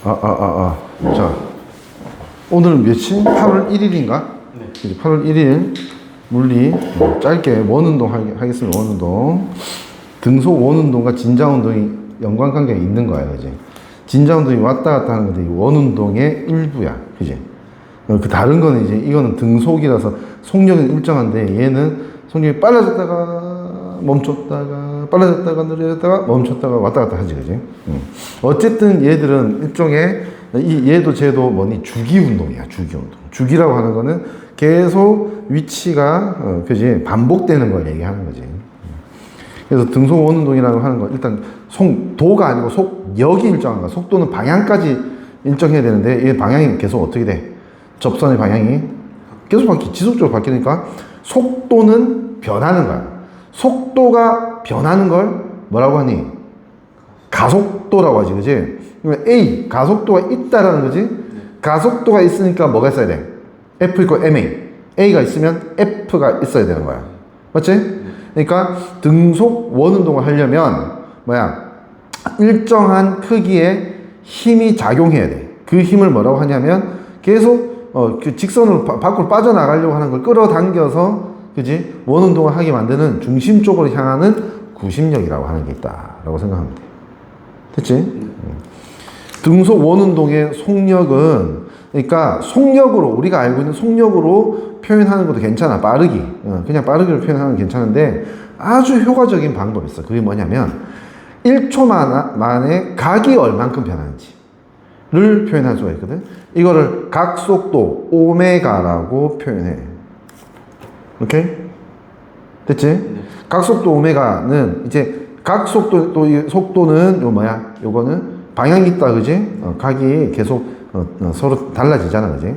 자, 오늘은 몇일? 8월 1일인가? 네. 8월 1일 물리 짧게 원운동 하겠습니다. 원운동. 등속 원운동과 진자운동이 연관관계가 있는 거야, 그지? 진자운동이 왔다 갔다 하는 건데 원운동의 일부야, 그지? 그 다른 거는 이제 이거는 등속이라서 속력은 일정한데 얘는 속력이 빨라졌다가 멈췄다가 빨라졌다가 느려졌다가 멈췄다가 왔다 갔다 하지, 그지? 어쨌든 얘들은 일종의 얘도 쟤도 뭐니 주기 운동이야, 주기 운동. 주기라고 하는 거는 계속 위치가 그지 반복되는 걸 얘기하는 거지. 그래서 등속 원운동이라고 하는 건 일단 속도가 아니고 속력이 일정한 거야. 속도는 방향까지 일정해야 되는데 이 방향이 계속 어떻게 돼? 접선의 방향이 계속 지속적으로 바뀌니까 속도는 변하는 거야. 속도가 변하는 걸 뭐라고 하니? 가속도라고 하지, 그지? A, 가속도가 있다라는 거지? 가속도가 있으니까 뭐가 있어야 돼? F = ma. A가 있으면 F가 있어야 되는 거야. 맞지? 그러니까 등속 원운동을 하려면 뭐야? 일정한 크기의 힘이 작용해야 돼. 그 힘을 뭐라고 하냐면 계속 그 직선으로 밖으로 빠져나가려고 하는 걸 끌어당겨서 그지? 원운동을 하게 만드는 중심 쪽으로 향하는 구심력이라고 하는 게 있다라고 생각하면 돼. 됐지? 등속 원운동의 속력은 그러니까 속력으로 우리가 알고 있는 속력으로 표현하는 것도 괜찮아. 빠르기. 그냥 빠르기로 표현하는 건 괜찮은데 아주 효과적인 방법이 있어. 그게 뭐냐면 1초 만에 각이 얼만큼 변하는지를 표현할 수가 있거든. 이거를 각속도 오메가라고 표현해. 오케이? 됐지? 네. 각속도 오메가는 이제 각속도 또 이 속도는 요 뭐야? 요거는 방향이 있다, 그지? 각이 계속 서로 달라지잖아, 그지?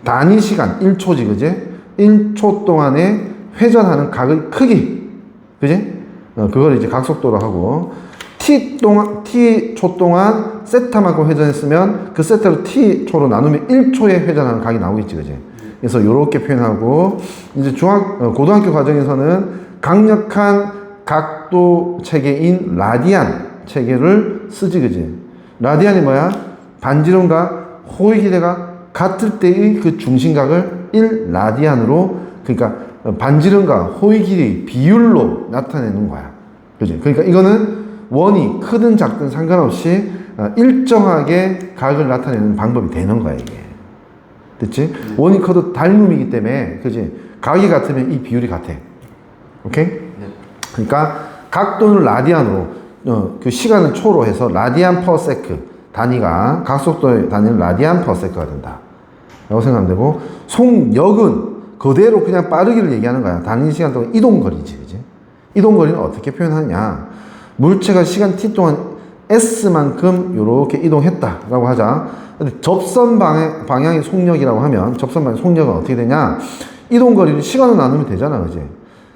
단위 시간 1초지, 그지? 1초 동안에 회전하는 각의 크기, 그지? 그걸 이제 각속도로 하고 T초 동안 세타만큼 회전했으면 그 세타를 T초로 나누면 1초에 회전하는 각이 나오겠지, 그지? 그래서 요렇게 표현하고 이제 고등학교 과정에서는 강력한 각도 체계인 라디안 체계를 쓰지, 그지? 라디안이 뭐야? 반지름과 호의 기대가 같을 때의 그 중심각을 1라디안으로 그러니까 반지름과 호의 길이 비율로 나타내는 거야. 그지? 그러니까 이거는 원이 크든 작든 상관없이 일정하게 각을 나타내는 방법이 되는 거야, 이게. 됐지? 원이 커도 닮음이기 때문에, 그지? 각이 같으면 이 비율이 같아. 오케이? 네. 그러니까 각도는 라디안으로, 그 시간을 초로 해서 라디안 퍼 세크 단위가, 각속도의 단위는 라디안 퍼 세크가 된다. 라고 생각하면 되고, 속력은 그대로 그냥 빠르기를 얘기하는 거야. 단위 시간 동안 이동거리지, 그지? 이동거리는 어떻게 표현하냐? 물체가 시간 t 동안 s만큼 이렇게 이동했다라고 하자. 근데 접선 방향의 속력이라고 하면 접선 방향 속력은 어떻게 되냐? 이동거리를 시간으로 나누면 되잖아, 그지?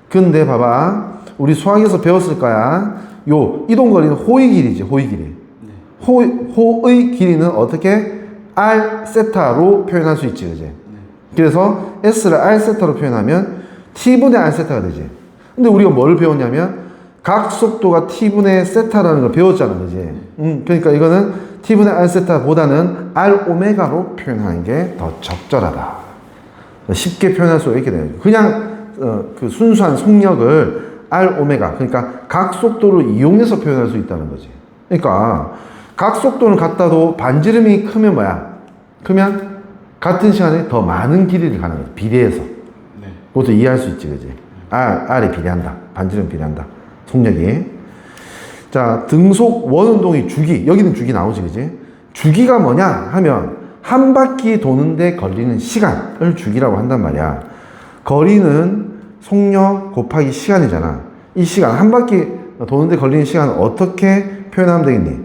근데 봐봐, 우리 수학에서 배웠을 거야. 요 이동거리는 호의 길이지, 호의 길이. 네. 호의 길이는 어떻게? r 세타로 표현할 수 있지, 그지? 네. 그래서 s를 r 세타로 표현하면 t분의 r 세타가 되지. 근데 우리가 뭘 배웠냐면 각속도가 t분의 세타라는 걸 배웠잖아, 그지? 그러니까 이거는 t분의 r 세타보다는 r 오메가로 표현하는 게 더 적절하다. 쉽게 표현할 수 있게 되는 거죠. 그냥 그 순수한 속력을 r 오메가, 그러니까 각속도를 이용해서 표현할 수 있다는 거지. 그러니까 각속도는 같아도 반지름이 크면 뭐야? 크면 같은 시간에 더 많은 길이를 가는 거지. 비례해서. 네. 그것도 이해할 수 있지, 그지? R에 비례한다. 반지름 비례한다. 속력이. 자, 등속 원운동의 주기. 여기는 주기 나오지, 그지? 주기가 뭐냐 하면 한 바퀴 도는데 걸리는 시간을 주기라고 한단 말이야. 거리는 속력 곱하기 시간이잖아. 이 시간, 한 바퀴 도는데 걸리는 시간을 어떻게 표현하면 되겠니?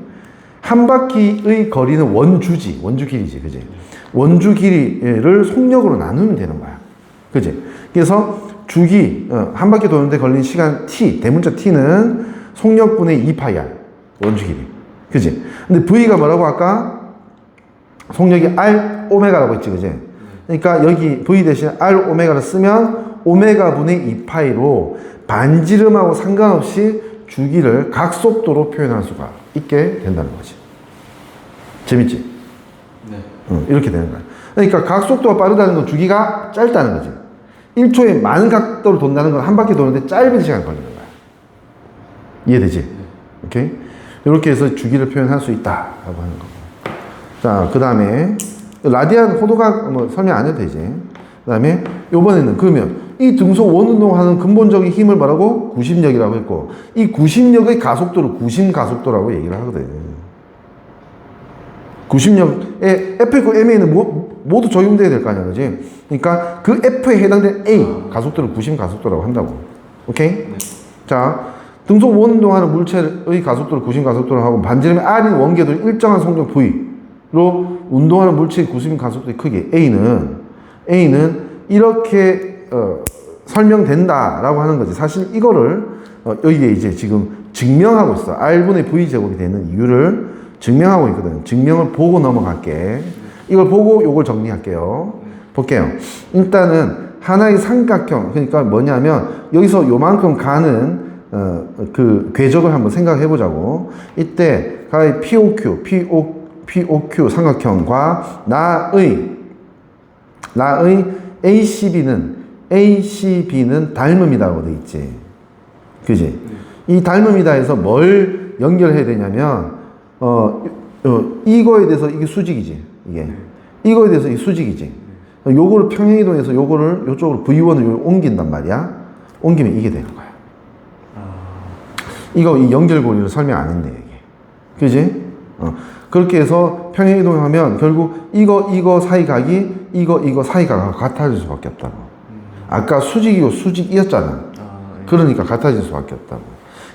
한 바퀴의 거리는 원주지, 원주 길이지, 그지? 원주 길이를 속력으로 나누면 되는 거야. 그지? 그래서 주기, 한 바퀴 도는데 걸린 시간 t, 대문자 t는 속력분의 2파이야. 원주 길이. 그지? 근데 v가 뭐라고 할까? 속력이 r 오메가라고 했지, 그지? 그러니까 여기 v 대신 r 오메가를 쓰면 오메가 분의 2파이로 반지름하고 상관없이 주기를 각속도로 표현할 수가 있게 된다는 거지. 재밌지? 네. 이렇게 되는 거야. 그러니까 각속도가 빠르다는 건 주기가 짧다는 거지. 1초에 많은 각도로 돈다는 건 한 바퀴 도는데 짧은 시간 걸리는 거야. 이해되지? 오케이? 이렇게 해서 주기를 표현할 수 있다라고 하는 거고. 자, 그 다음에 라디안 호도각 뭐 설명 안 해도 되지. 그 다음에 요번에는 그러면 이 등속 원운동하는 근본적인 힘을 뭐라고? 구심력이라고 했고, 이 구심력의 가속도를 구심가속도라고 얘기를 하거든. 구심력에 F 있고 MA는 모두 적용돼야 될 거 아니야, 그지? 그러니까 그 F에 해당되는 A 가속도를 구심가속도라고 한다고. 오케이? 네. 자, 등속 원운동하는 물체의 가속도를 구심가속도라고 하고, 반지름의 R인 원궤도를 일정한 속력 V로 운동하는 물체의 구심가속도의 크기 A는 이렇게 설명된다라고 하는 거지. 사실 이거를 여기에 이제 지금 증명하고 있어. R분의 V 제곱이 되는 이유를 증명하고 있거든. 증명을 보고 넘어갈게. 이걸 보고 요걸 정리할게요. 볼게요. 일단은 하나의 삼각형, 그러니까 뭐냐면 여기서 요만큼 가는 그 궤적을 한번 생각해 보자고. 이때 가의 POQ 삼각형과 나의 ACB는 닮음이라고 돼 있지. 그지? 이 닮음이다에서 뭘 연결해야 되냐면 이거에 대해서 이게 수직이지. 이거에 대해서 이 수직이지. 요거를 평행이동해서 요거를 요쪽으로 V1을 옮긴단 말이야. 옮기면 이게 되는 거야. 이거 이 연결고리를 설명 안 했네, 이게. 그지? 그렇게 해서 평행이동하면 결국 이거 사이각이 이거 사이각하고 같아질 수밖에 없다고. 아까 수직이고 수직이었잖아. 그러니까 같아질 수밖에 없다고.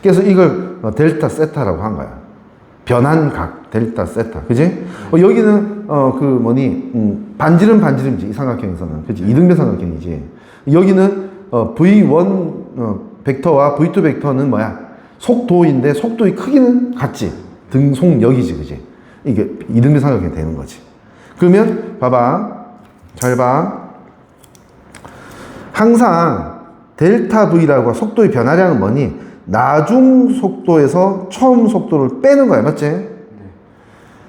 그래서 이걸 델타 세타라고 한 거야. 변한 각 델타 세타, 그지? 여기는 반지름이지, 이 삼각형에서는. 그지? 이등변 삼각형이지. 여기는 V1 벡터와 V2 벡터는 뭐야? 속도인데 속도의 크기는 같지. 등속력이지, 그지? 이게 이등변 삼각형이 되는 거지. 그러면 봐봐, 잘 봐. 항상 델타 V라고 속도의 변화량은 뭐니? 나중 속도에서 처음 속도를 빼는 거야, 맞지? 네.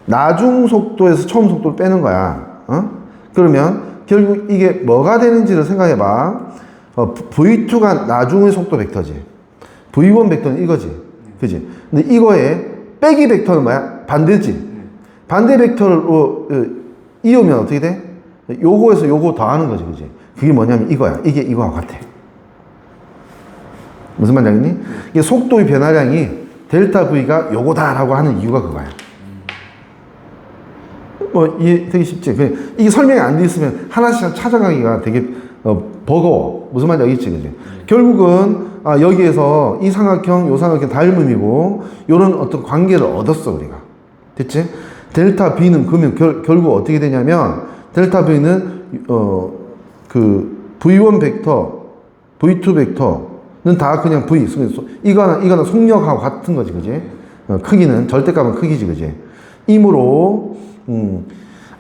나중 속도에서 처음 속도를 빼는 거야. 그러면 결국 이게 뭐가 되는지를 생각해 봐. V2가 나중의 속도 벡터지. V1 벡터는 이거지. 그지? 근데 이거에 빼기 벡터는 뭐야? 반대지. 반대 벡터로 이으면 어떻게 돼? 요거에서 요거 더하는 거지, 그지? 그게 뭐냐면 이거야. 이게 이거와 같아. 무슨 말인지 알겠니? 이게 속도의 변화량이 델타 V가 요거다라고 하는 이유가 그거야. 이해 되게 쉽지? 이게 설명이 안 돼 있으면 하나씩 찾아가기가 되게 버거워. 무슨 말인지 알겠지, 그지? 결국은 여기에서 이 삼각형, 요 삼각형 닮음이고 요런 어떤 관계를 얻었어, 우리가. 됐지? 델타 B는 그러면 결국 어떻게 되냐면 델타 B는 그 V1 벡터, V2 벡터는 다 그냥 V. 이거는 속력하고 같은 거지, 그지? 크기는, 절대값은 크기지, 그지? 이므로,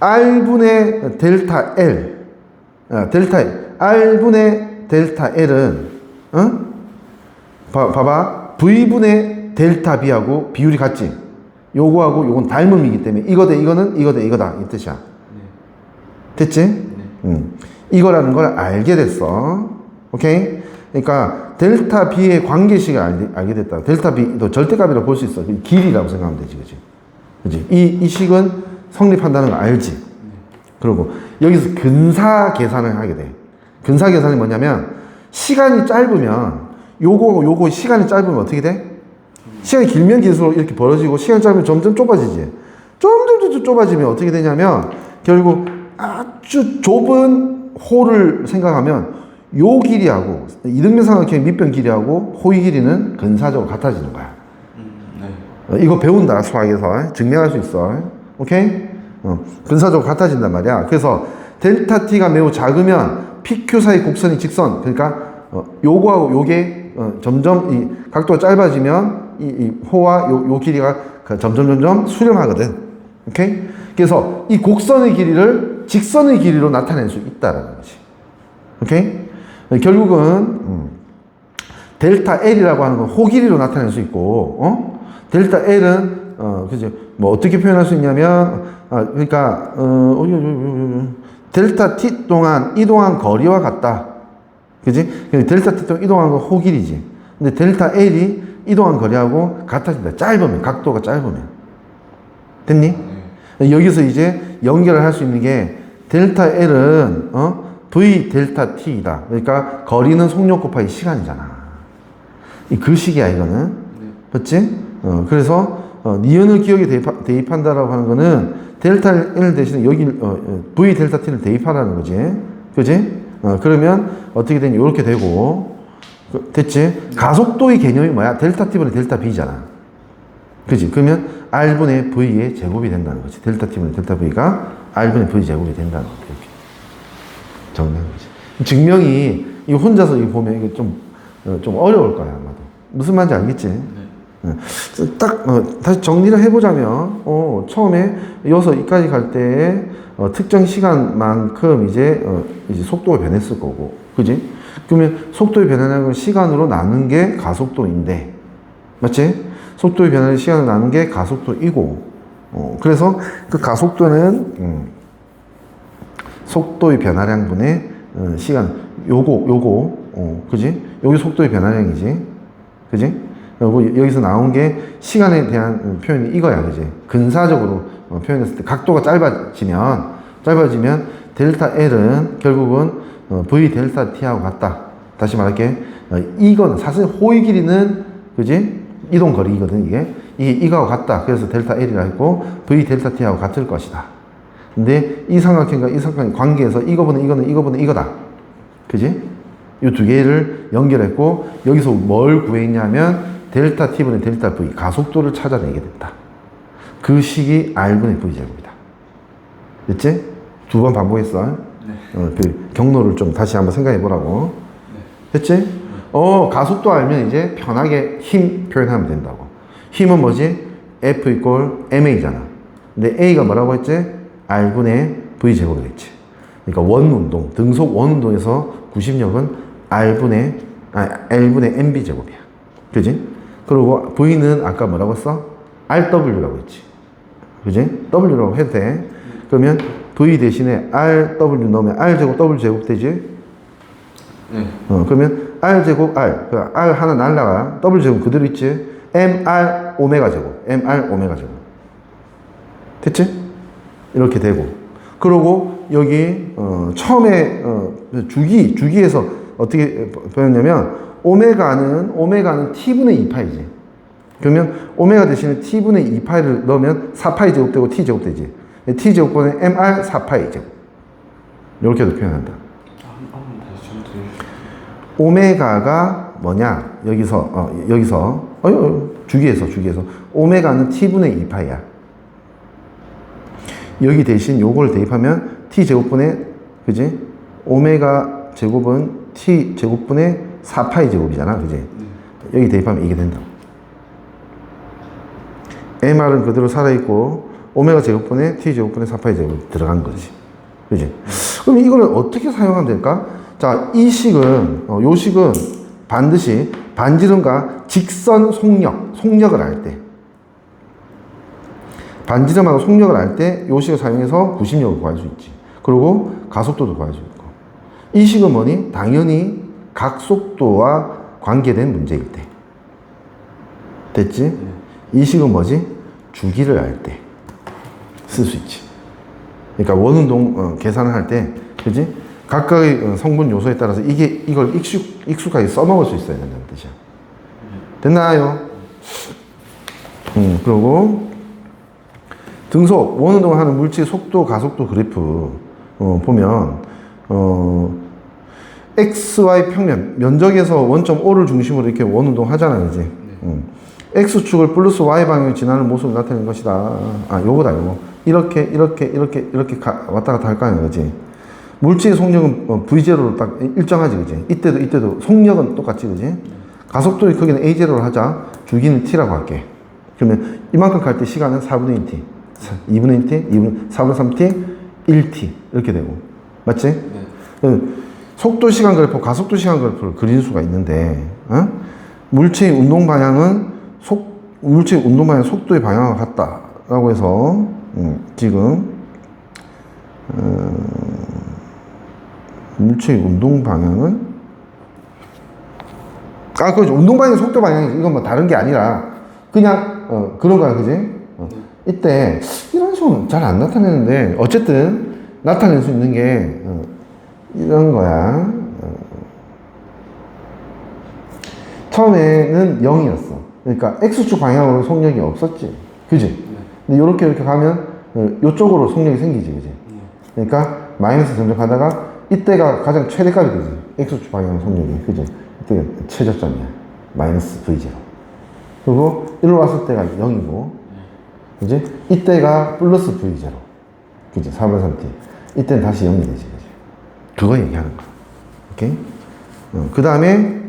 R분의 델타 L, R분의 델타 L은, 봐봐. V분의 델타 B하고 비율이 같지? 요거하고 요건 닮음이기 때문에 이거 대 이거는 이거 대 이거다, 이 뜻이야. 됐지? 이거라는 걸 알게 됐어. 오케이? 그러니까 델타 B의 관계식을 알게 됐다. 델타 B도 절대값이라고 볼 수 있어. 길이라고 생각하면 되지, 그지? 그지? 이 식은 성립한다는 거 알지? 그리고 여기서 근사 계산을 하게 돼. 근사 계산이 뭐냐면 시간이 짧으면 요거 시간이 짧으면 어떻게 돼? 시간이 길면 길수록 이렇게 벌어지고 시간이 짧으면 점점 좁아지지. 점점 좁아지면 어떻게 되냐면 결국 아주 좁은 홀을 생각하면 요 길이하고 이등변 삼각형 밑변 길이하고 호의 길이는 근사적으로 같아지는 거야. 네. 이거 배운다, 수학에서. 증명할 수 있어. 오케이? 근사적으로 같아진단 말이야. 그래서 델타 t가 매우 작으면 PQ 사이 곡선이 직선, 그러니까 요거하고 요게 점점 이 각도가 짧아지면 이 호와 요 길이가 점점 수렴하거든. 오케이? 그래서 이 곡선의 길이를 직선의 길이로 나타낼 수 있다라는 거지. 오케이? 결국은 델타 L이라고 하는 건 호 길이로 나타낼 수 있고, 델타 L은 그죠? 뭐 어떻게 표현할 수 있냐면, 그러니까, 델타 t 동안 이동한 거리와 같다. 그지? 델타 t 동안 이동한 건 호길이지. 근데 델타 L이 이동한 거리하고 같아진다. 짧으면, 각도가 짧으면. 됐니? 여기서 이제 연결을 할 수 있는 게 델타 L은 V 델타 T이다. 그러니까 거리는 속력 곱하기 시간이잖아. 그 식이야 이거는. 맞지? 그래서 니은을 기억에 대입한다라고 하는 거는 델타 L 대신에 여기 V 델타 T를 대입하라는 거지. 그지? 그러면 어떻게 되냐 이렇게 되고 됐지? 가속도의 개념이 뭐야? 델타 T분의 델타 B잖아. 그지? 그러면 R분의 V의 제곱이 된다는 거지. 델타 T분의 델타 V가 R분의 V 제곱이 된다는 거지. 이렇게 정리하는 거지. 증명이 이거 혼자서 이거 보면 이게 좀 어려울 거야 아마도. 무슨 말인지 알겠지? 네. 딱 다시 정리를 해보자면 처음에 여기서 이까지 갈 때 특정 시간만큼 이제 속도가 변했을 거고, 그지? 그러면 속도의 변화량을 시간으로 나눈 게 가속도인데, 맞지? 속도의 변화를 시간으로 나눈 게 가속도이고, 그래서 그 가속도는 속도의 변화량분의 시간, 요거, 그지? 여기 속도의 변화량이지, 그지? 그리고 여기서 나온 게 시간에 대한 표현이 이거야, 그지? 근사적으로 표현했을 때 각도가 짧아지면 델타 L은 결국은 V 델타 T하고 같다. 다시 말할게. 이거는 사실 호의 길이는, 그지? 이동 거리거든, 이게. 이거하고 같다. 그래서 델타 L이라 했고, V 델타 T하고 같을 것이다. 근데 이 삼각형과 이 삼각형 관계에서 이거보다 이거다. 그지? 이 두 개를 연결했고, 여기서 뭘 구했냐면, 델타 T분의 델타 V, 가속도를 찾아내게 됐다. 그 식이 R분의 V 제곱이다. 됐지? 두 번 반복했어. 네. 그 경로를 좀 다시 한번 생각해 보라고. 네. 됐지? 네. 가속도 알면 이제 편하게 힘 표현하면 된다고. 힘은 뭐지? F 이꼴 MA잖아. 근데 A가 뭐라고 했지? R분의 V 제곱이 됐지. 그러니까 원운동, 등속 원운동에서 구심력은 L분의 MB 제곱이야. 그지? 그리고 V는 아까 뭐라고 했어? RW라고 했지. 그지? W라고 해도 돼. 그러면 V 대신에 RW 넣으면 R제곱 W 제곱 되지? 네. 그러면 R제곱 R. 그 R 하나 날라가. W 제곱 그대로 있지? MR 오메가 제곱. MR 오메가 제곱. 됐지? 이렇게 되고. 그리고 여기, 처음에, 주기에서 어떻게 배웠냐면, 오메가는 T분의 2파이지. 그러면 오메가 대신에 T분의 2파이를 넣으면 4파이 제곱되고 T 제곱되지. T 제곱분의 MR 4파이 제곱. 이렇게도 표현한다. 오메가가 뭐냐? 여기서 주기에서 오메가는 T분의 2파이야. 여기 대신 요걸 대입하면 T 제곱분의, 그지? 오메가 제곱은 T 제곱분의 4파이 제곱이잖아, 그지? 여기 대입하면 이게 된다. MR은 그대로 살아있고, 오메가 제곱분의 T 제곱분의 4파이 제곱이 들어간 거지. 그지? 그럼 이걸 어떻게 사용하면 될까? 자, 이 식은, 요 식은 반드시 반지름과 직선 속력을 알 때, 반지름하고 속력을 알 때, 요 식을 사용해서 구심력을 구할 수 있지. 그리고 가속도도 구할 수 있고. 이 식은 뭐니? 당연히 각속도와 관계된 문제일 때. 됐지? 이 식은 뭐지? 주기를 알 때 쓸 수 있지. 그러니까 원운동 계산을 할 때, 그지? 각각의 성분 요소에 따라서 이걸 익숙하게 써먹을 수 있어야 된다는 뜻이야. 됐나요? 그리고 등속, 원운동을 하는 물질 속도, 가속도 그래프 보면 XY 평면, 면적에서 원점 O를 중심으로 이렇게 원운동 하잖아, 그지? X축을 플러스 Y 방향으로 지나는 모습을 나타내는 것이다. 요거다, 요거. 이렇게 왔다 갔다 할 거 아니야, 그지? 물질의 속력은 V0로 딱 일정하지, 그지? 이때도 속력은 똑같지, 그지? 가속도의 크기는 A0로 하자. 주기는 T라고 할게. 그러면 이만큼 갈 때 시간은 4분의 1T, 2분의 1T, 4분의 3T, 1T. 이렇게 되고. 맞지? 네. 속도 시간 그래프, 가속도 시간 그래프를 그릴 수가 있는데, 물체의 운동 방향은 속도의 방향과 같다. 라고 해서 지금 물체의 운동 방향은 그렇죠. 운동 방향 속도 방향이 이건 뭐 다른 게 아니라 그냥 그런 거야, 그지? 이때 이런 식으로 잘 안 나타내는데 어쨌든 나타낼 수 있는 게 이런 거야. 처음에는 0이었어. 그러니까 X축 방향으로 속력이 없었지. 그지? 근데 이렇게 가면 이쪽으로 속력이 생기지. 그지? 그러니까 마이너스 점점 가다가 이때가 가장 최대값이 되지. X축 방향 속력이. 그지? 이때가 최저점이야. 마이너스 V0. 그리고 일로 왔을 때가 0이고, 그지? 이때가 플러스 V0. 그지? 4분 3t. 이때는 다시 0이 되지. 그지? 그거 얘기하는 거야. 오케이? 그 다음에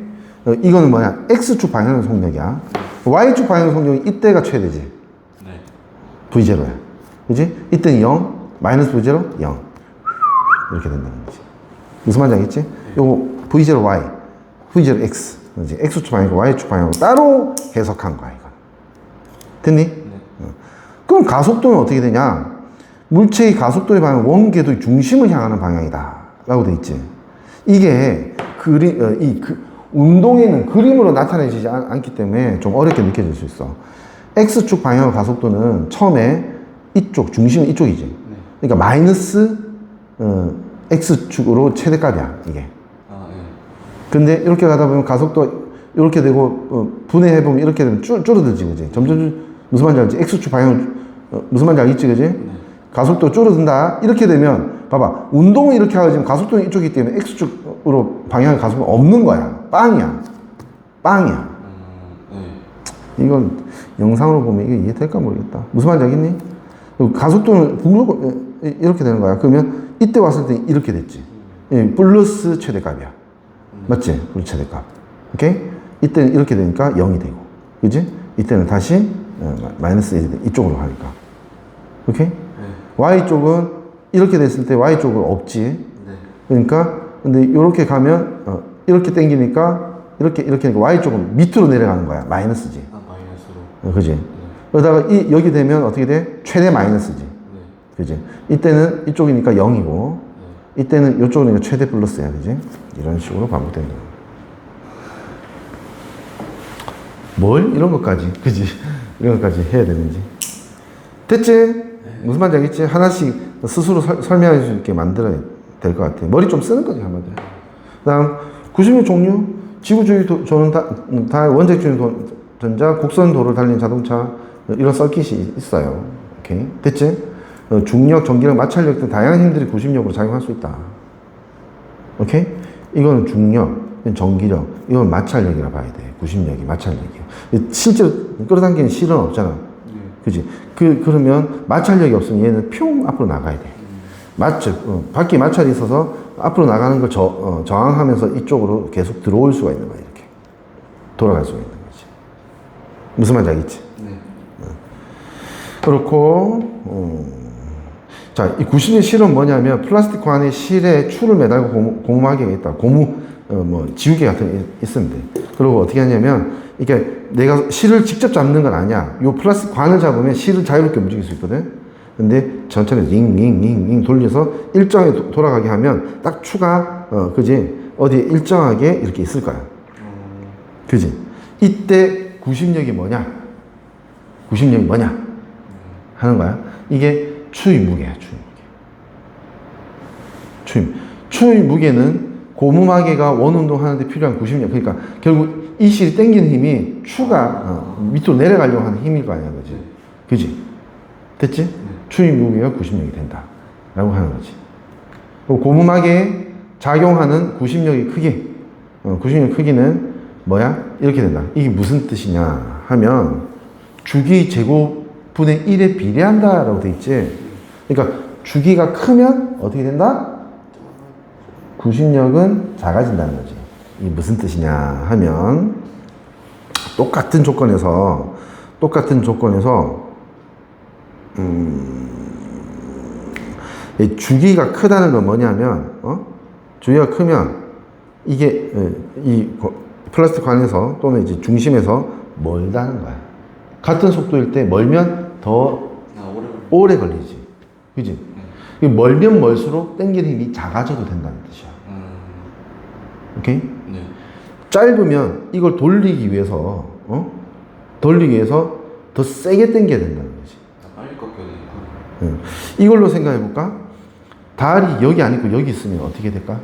이거는 뭐냐? X축 방향 속력이야. Y축 방향 속력이 이때가 최대지. 네. V0야. 그지? 이때는 0, 마이너스 V0, 0. 이렇게 된다는 거지. 무슨 말인지 알겠지? 네. 요거 V0Y, V0X. 그지? X축 방향과 Y축 방향으로 따로 해석한 거야, 이거. 됐니? 네. 그럼 가속도는 어떻게 되냐? 물체의 가속도의 방향은 원궤도의 중심을 향하는 방향이다. 라고 돼 있지. 이게 운동에는 그림으로 나타내지지 않기 때문에 좀 어렵게 느껴질 수 있어. X축 방향 가속도는 처음에 이쪽, 중심은 이쪽이지. 네. 그러니까 마이너스 X축으로 최대값이야, 이게. 네. 근데 이렇게 가다 보면 가속도 이렇게 되고, 분해해보면 이렇게 되면 줄어들지, 그지? 점점, 무슨 말인지 알지? X축 방향, 무슨 말인지 알겠지, 그지? 네. 가속도 줄어든다. 이렇게 되면, 봐봐. 운동을 이렇게 하고 지금 가속도는 이쪽이기 때문에 X축으로 방향의 가속도가 없는 거야. 빵이야. 빵이야. 이건 영상으로 보면 이게 이해될까 모르겠다. 무슨 말인지 알겠니? 가속도는 이렇게 되는 거야. 그러면 이때 왔을 때 이렇게 됐지. 플러스 최대값이야. 맞지? 플러스 최대값. 오케이? 이때는 이렇게 되니까 0이 되고. 그지? 이때는 다시 마이너스 1이 돼. 이쪽으로 가니까. 오케이? Y쪽은 이렇게 됐을 때 Y쪽은 없지. 그러니까 근데 이렇게 가면 이렇게 당기니까 이렇게 하니까 Y쪽은 밑으로 내려가는 거야. 마이너스지. 마이너스로. 그지? 그러다가 여기 되면 어떻게 돼? 최대 마이너스지. 그지? 이때는 이쪽이니까 0이고 이때는 이쪽이니까 최대 플러스야. 그지? 이런 식으로 반복된다. 뭘 이런 것까지, 그지? 이런 것까지 해야 되는지. 됐지? 무슨 말인지 알겠지? 하나씩 스스로 설명할 수 있게 만들어야 될 것 같아. 머리 좀 쓰는 거지, 한마디로. 그 다음, 90년 종류. 지구주의 조는 다 원자핵주의 전자, 곡선 도로를 달리는 자동차, 이런 서킷이 있어요. 오케이? 됐지? 중력, 전기력, 마찰력 등 다양한 힘들이 구심력으로 작용할 수 있다. 오케이? 이거는 중력, 전기력, 이건 마찰력이라 봐야 돼. 구심력이, 마찰력이요. 실제로 끌어당기는 실은 없잖아. 그지? 그러면 마찰력이 없으면 얘는 평 앞으로 나가야 돼. 바퀴 마찰이 있어서 앞으로 나가는 걸 저항하면서 이쪽으로 계속 들어올 수가 있는 거야, 이렇게. 돌아갈 수가 있는 거지. 무슨 말인지 알겠지? 네. 그렇고, 자, 이 구심의 실은 뭐냐면, 플라스틱 관의 실에 추를 매달고 고무마개가 있다. 지우개 같은 게 있으면 돼. 그리고 어떻게 하냐면, 이게 내가 실을 직접 잡는 건 아니야. 요 플라스틱 관을 잡으면 실을 자유롭게 움직일 수 있거든. 근데 천천히 링 돌려서 일정하게 돌아가게 하면 딱 추가, 그지? 어디에 일정하게 이렇게 있을 거야. 그지? 이때 구심력이 뭐냐? 하는 거야. 이게 추의 무게야, 추의 무게는 고무마개가 원운동 하는데 필요한 구심력. 그러니까 결국 이 실이 당기는 힘이 추가 밑으로 내려가려고 하는 힘일 거 아니야, 그지? 그지? 됐지? 추의 무게가 구심력이 된다. 라고 하는 거지. 고무마개에 작용하는 구심력의 크기. 구심력 크기는 뭐야? 이렇게 된다. 이게 무슨 뜻이냐 하면 주기 제곱분의 1에 비례한다. 라고 돼 있지. 그러니까 주기가 크면 어떻게 된다? 구심력은 작아진다는 거지. 이게 무슨 뜻이냐 하면 똑같은 조건에서 주기가 크다는 건 뭐냐면 주기가 크면 이게 이 플라스틱 관에서 또는 이제 중심에서 멀다는 거야. 같은 속도일 때 멀면 더 오래 걸리지. 그지? 멀면 멀수록 당기는 힘이 작아져도 된다는 뜻이야. 오케이? 네. 짧으면 이걸 돌리기 위해서, 돌리기 위해서 더 세게 당겨야 된다는 거지. 빨리 꺾여야 되니까. 이걸로 생각해 볼까? 달이 여기 아니고 여기 있으면 어떻게 될까?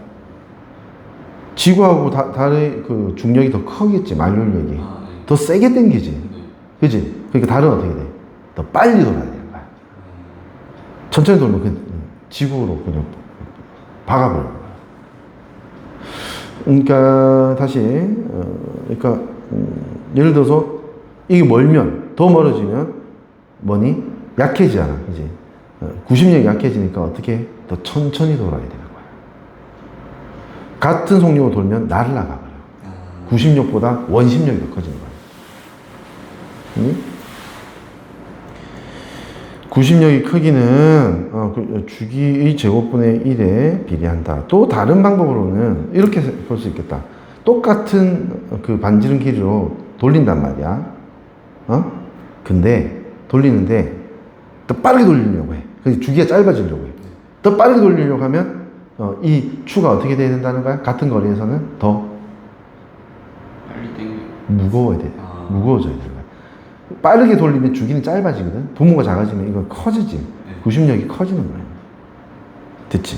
지구하고 달의 그 중력이 더 크겠지, 만류력이. 네. 더 세게 당기지. 네. 그지? 그러니까 달은 어떻게 돼? 더 빨리 돌아야 되는 거야. 천천히 돌면 그냥 지구로 그냥 박아버려. 그러니까 다시, 그러니까 예를 들어서 이게 멀면 더 멀어지면 뭐니? 약해지잖아, 그지? 구심력이 약해지니까 어떻게 더 천천히 돌아야 되는 거야. 같은 속력으로 돌면 날아가 버려. 구심력보다 원심력이 더 커지는 거야. 구심력이 크기는 주기의 제곱분의 1에 비례한다. 또 다른 방법으로는 이렇게 볼 수 있겠다. 똑같은 그 반지름 길이로 돌린단 말이야. 근데 돌리는데 더 빠르게 돌리려고 해. 그래서 주기가 짧아지려고 해. 더 빠르게 돌리려고 하면 이 추가 어떻게 돼야 된다는 거야? 같은 거리에서는 더 빨리 당겨. 무거워야 돼. 무거워져야 돼. 빠르게 돌리면 주기는 짧아지거든. 분모가 작아지면 이건 커지지. 구심력이 커지는 거야. 됐지?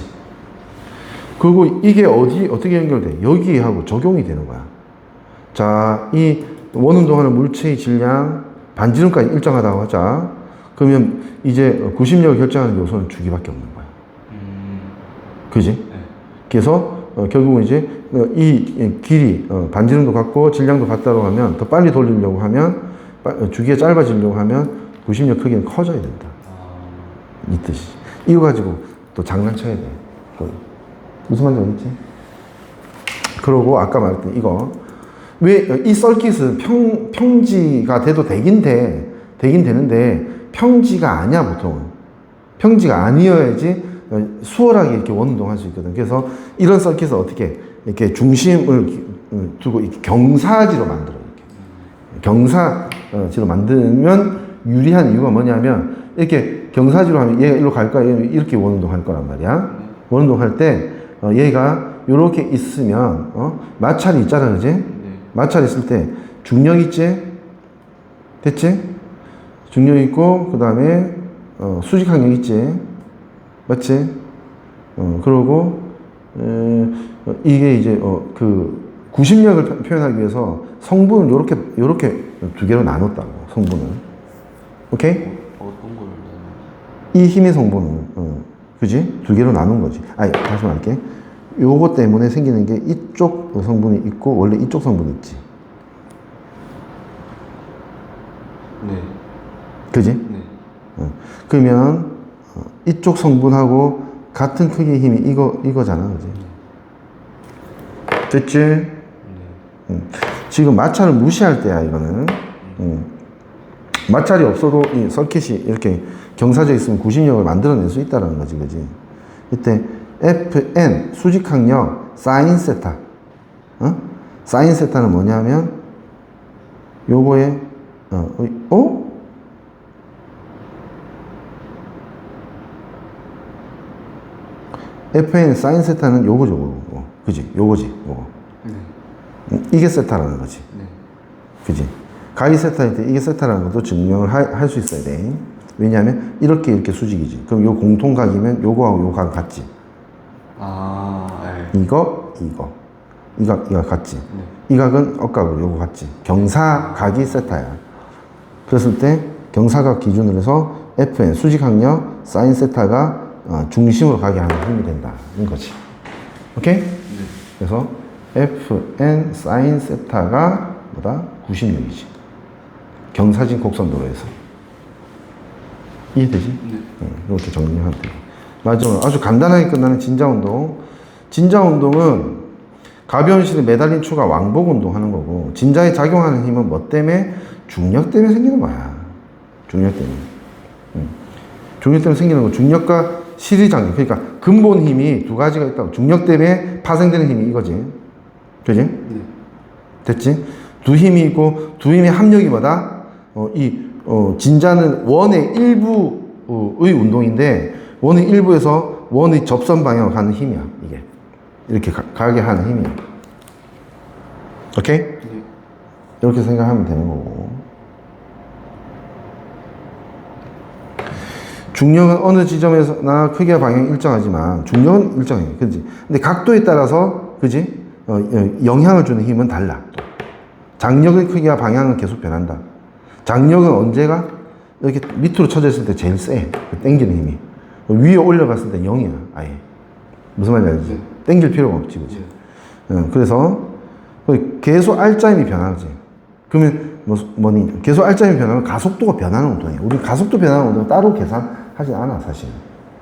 그리고 이게 어떻게 연결돼? 여기하고 적용이 되는 거야. 자, 이 원운동하는 물체의 질량, 반지름까지 일정하다고 하자. 그러면 이제 구심력을 결정하는 요소는 주기밖에 없는 거야. 그지? 네. 그래서 결국은 이제 이 길이, 반지름도 같고 질량도 같다고 하면 더 빨리 돌리려고 하면 주기가 짧아지려고 하면 구심력 크기는 커져야 된다. 이 뜻이. 이거 가지고 또 장난쳐야 돼. 무슨 말인지 알겠지? 그러고 아까 말했던 이거. 왜 이 썰킷은 평지가 돼도 되긴 되는데 평지가 아니야, 보통은. 평지가 아니어야지 수월하게 이렇게 원운동 할 수 있거든. 그래서 이런 썰킷을 어떻게 이렇게 중심을 두고 이렇게 경사지로 만들어. 경사지로 만들면 유리한 이유가 뭐냐면 이렇게 경사지로 하면 얘가 이리로 갈 거야. 이렇게 원운동 할 거란 말이야. 원운동 할 때 얘가 이렇게 있으면 마찰이 있잖아, 그지? 마찰 있을 때 중력 있지? 됐지? 중력 있고 그 다음에 수직항력 있지? 맞지? 그러고 이게 이제 그 구심력을 표현하기 위해서 성분을 요렇게 두 개로 나눴다고, 성분을. 오케이? 어떤 걸? 이 힘의 성분은, 그지? 두 개로 나눈 거지. 다시 말할게. 요거 때문에 생기는 게 이쪽 성분이 있고, 원래 이쪽 성분이 있지. 네. 그지? 네. 그러면, 이쪽 성분하고 같은 크기의 힘이 이거잖아. 그지? 됐지? 지금 마찰을 무시할 때야, 이거는. 마찰이 없어도 이 서킷이 이렇게 경사져 있으면 구심력을 만들어낼 수 있다는 거지, 그지? 이때 Fn, 수직항력, 사인 세타. 사인 세타는 뭐냐면, 요거에, Fn 사인 세타는 요거죠, 그지? 요거지, 요거. 이게 세타라는 거지. 네. 그지? 가이 세타일 때 이게 세타라는 것도 증명을 할 수 있어야 돼. 왜냐하면 이렇게 수직이지. 그럼 요 공통각이면 요거하고 요각 같지. 네. 이거 같지. 이 각은 억각으로 요거 같지. 경사각이 세타야. 그랬을 때 경사각 기준으로 해서 Fn 수직항력 사인 세타가 중심으로 가게 하는 힘이 된다는 거지. 오케이? 그래서 Fn 사인 세타가 뭐다? 구심력이지. 경사진 곡선도로에서. 이해되지? 네. 이렇게 정리하면 돼. 마지막으로 아주 간단하게 끝나는 진자운동. 진자운동은 가벼운 실에 매달린 추가 왕복 운동하는 거고, 진자에 작용하는 힘은 뭐 때문에? 중력 때문에 생기는 거야. 중력 때문에. 중력 때문에 생기는 거. 중력과 실의 장력. 그러니까 근본 힘이 두 가지가 있다고. 중력 때문에 파생되는 힘이 이거지. 그지? 됐지? 두 힘이 있고, 두 힘의 합력이 뭐다? 진자는 원의 일부 운동인데 원의 일부에서 원의 접선 방향으로 가는 힘이야. 이게 이렇게 가게 하는 힘이야. 오케이? 네. 이렇게 생각하면 되는 거고. 중력은 어느 지점에서나 크기와 방향이 일정하지만 중력은 일정해. 그지? 근데 각도에 따라서 그지? 영향을 주는 힘은 달라. 장력의 크기와 방향은 계속 변한다. 장력은 언제가? 이렇게 밑으로 쳐져 있을 때 제일 세. 당기는 힘이. 위에 올려갔을 때 0이야. 아예. 무슨 말인지 알지? 당길 필요가 없지. 그지? 그래서 계속 R자임이 변하지. 그러면 뭐니? 계속 R자임이 변하면 가속도가 변하는 운동이야. 우리 가속도 변하는 운동 따로 계산하지 않아, 사실.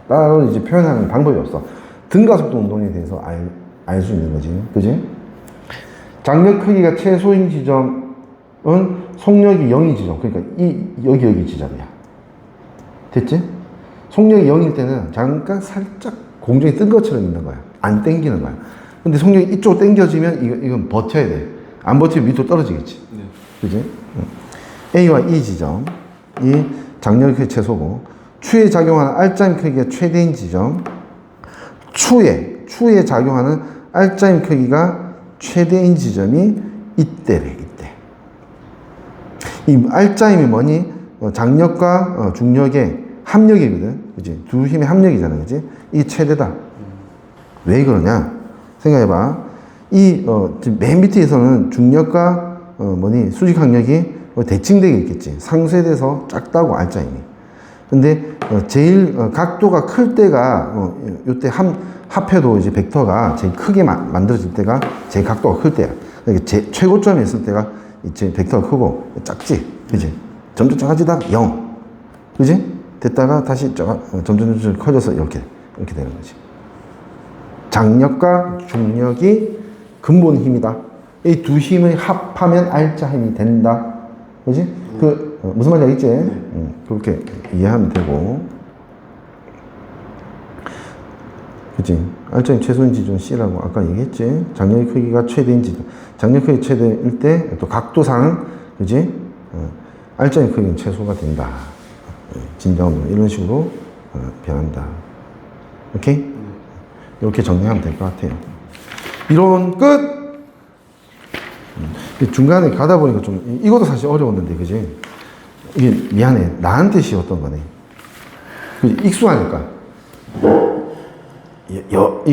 따로 이제 표현하는 방법이 없어. 등가속도 운동에 대해서 알 수 있는 거지. 그지? 장력 크기가 최소인 지점은 속력이 0인 지점. 그러니까 여기 지점이야. 됐지? 속력이 0일 때는 잠깐 살짝 공중에 뜬 것처럼 있는 거야. 안 땡기는 거야. 근데 속력이 이쪽으로 땡겨지면 이건 버텨야 돼. 안 버티면 밑으로 떨어지겠지. 네. 그지? A와 E 지점이 장력 크기 최소고, 추에 작용하는 R자임 크기가 최대인 지점, 추에 작용하는 R자임 크기가 최대인 지점이 이때래, 이때. 이 R자임이 뭐니? 장력과 중력의 합력이거든. 그지? 두 힘의 합력이잖아. 그지? 이 최대다. 왜 그러냐? 생각해봐. 지금 맨 밑에서는 중력과 수직 항력이 대칭되게 있겠지. 상쇄돼서 작다고 R자임이. 근데 제일 각도가 클 때가 요때 합해도 이제 벡터가 제일 크게 만들어질 때가 제일 각도가 클 때야. 그러니까 최고점에 있을 때가 이제 벡터가 크고 작지. 그지? 점점 작아지다가 0. 그지? 됐다가 다시 점점 커져서 이렇게 되는 거지. 장력과 중력이 근본 힘이다. 이 두 힘을 합하면 R자 힘이 된다. 그지? 무슨 말인지 알겠지? 그렇게 이해하면 되고. 그지? R자 힘 최소인 지점 C라고 아까 얘기했지? 장력의 크기가 최대인 지점. 장력 크기 최대일 때 또 각도상, 그지? R자 힘 크기는 최소가 된다. 진정은 이런 식으로 변한다. 오케이? 이렇게 정리하면 될 것 같아요. 이론 끝! 중간에 가다 보니까 이것도 사실 어려웠는데, 그지? 이게 미안해. 나한테 쉬웠던 거네. 익숙하니까. 이거